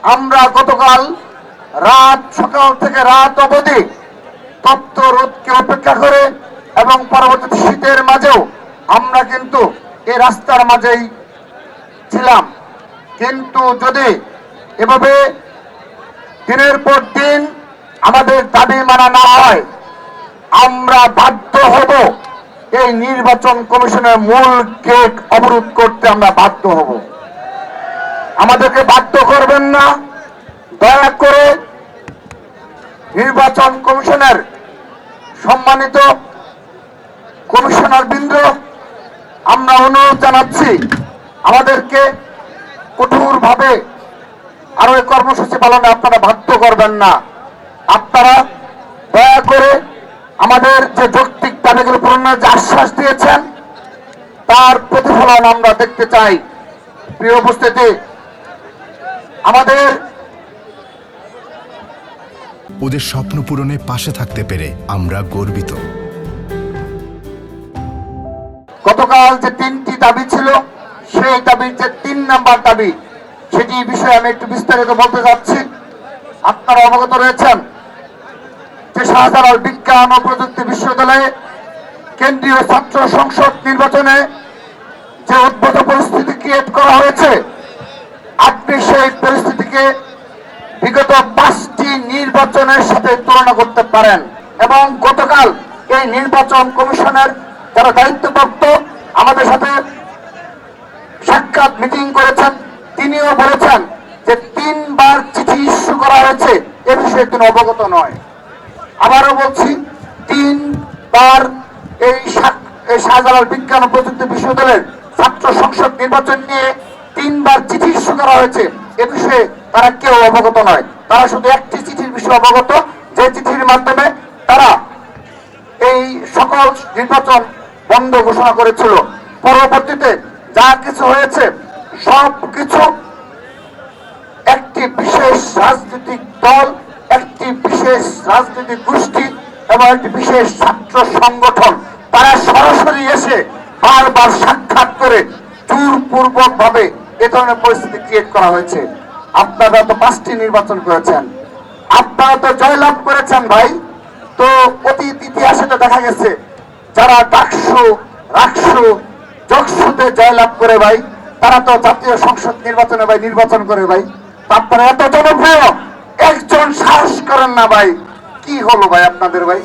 আমরা গতকাল সকাল থেকে রাত অবধি তপ্ত রোদকে উপেক্ষা করে এবং পরবর্তী শীতের মাঝেও আমরা কিন্তু এই রাস্তার মাঝেই ছিলাম। কিন্তু যদি এভাবে দিনের পর দিন আমাদের দাবি মানা না হয়, আমরা বাধ্য হব এই নির্বাচন কমিশনের মূল গেট অবরোধ করতে। আমরা বাধ্য হব। আমাদেরকে বাধ্য করবেন না। দয়া করে নির্বাচন কমিশনের সম্মানিত কমিশনার বৃন্দ, আমরা অনুরোধ জানাচ্ছি আমাদেরকে কঠোরভাবে আরো এই কর্মসূচি পালনে আপনারা বাধ্য করবেন না। আপনারা দয়া করে আমাদের যে যৌক্তিক দাবিগুলো পূরণের যে আশ্বাস দিয়েছেন তার প্রতিফলন আমরা দেখতে চাই। প্রিয় উপস্থিতি, আমাদের ওদের স্বপ্ন পূরণে পাশে থাকতে পেরে আমরা গর্বিত। গতকাল যে 3টি দাবি ছিল, সেই দাবির যে 3 নাম্বার দাবি, সেটি বিষয়ে আমি একটু বিস্তারিত বলতে যাচ্ছি। আপনারা অবগত রয়েছেন যে শাহজালাল বিজ্ঞান ও প্রযুক্তি বিশ্ববিদ্যালয়ে কেন্দ্রীয় ছাত্র সংসদ নির্বাচনে যে উদ্ভূত পরিস্থিতি ক্রিয়েট করা হয়েছে, আপনি সেই পরিস্থিতিকে বিগত 5টি নির্বাচনের সাথে তুলনা করতে পারেন। এবং গতকাল এই নির্বাচন কমিশনের যারা দায়িত্বপ্রাপ্ত আমাদের সাথে সাক্ষাৎ মিটিং করেছেন, তিনিও বলেছেন যে 3বার চিঠি ইস্যু করা হয়েছে, এ বিষয়ে তিনি অবগত নয়। আবারও বলছি, 3বার এই শাহজালাল বিজ্ঞান ও প্রযুক্তি বিশ্ববিদ্যালয়ের ছাত্র সংসদ নির্বাচন নিয়ে 3বার চিঠি ইস্যু করা হয়েছে, এ বিষয়ে তারা কেউ অবগত নয়। তারা শুধু একটি চিঠির বিষয়ে অবগত, যে চিঠির মাধ্যমে তারা এই সকল নির্বাচন বন্ধ ঘোষণা করেছিল। পরবর্তীতে যা কিছু হয়েছে সব কিছু একটি বিশেষ রাজনৈতিক দল, একটি বিশেষ রাজনৈতিক গোষ্ঠী এবং একটি বিশেষ ছাত্র সংগঠন, তারা সরাসরি এসে বারবার সাক্ষাৎ করে জোরপূর্বক ভাবে এ ধরনের পরিস্থিতি ক্রিয়েট করা হয়েছে। আপনারা তো 5টি নির্বাচন করেছেন, আপনারা তো জয়লাভ করেছেন ভাই। তো অতীত ইতিহাসে তো দেখা গেছে যারা ডাকসু, রাকসু, জকসুতে জয়লাভ করে ভাই, তারা তো জাতীয় সংসদ নির্বাচনে ভাই নির্বাচন করে ভাই। আপনারা এত জনপ্রিয়, একজন সাহস করেন না ভাই। কি হলো ভাই আপনাদের ভাই?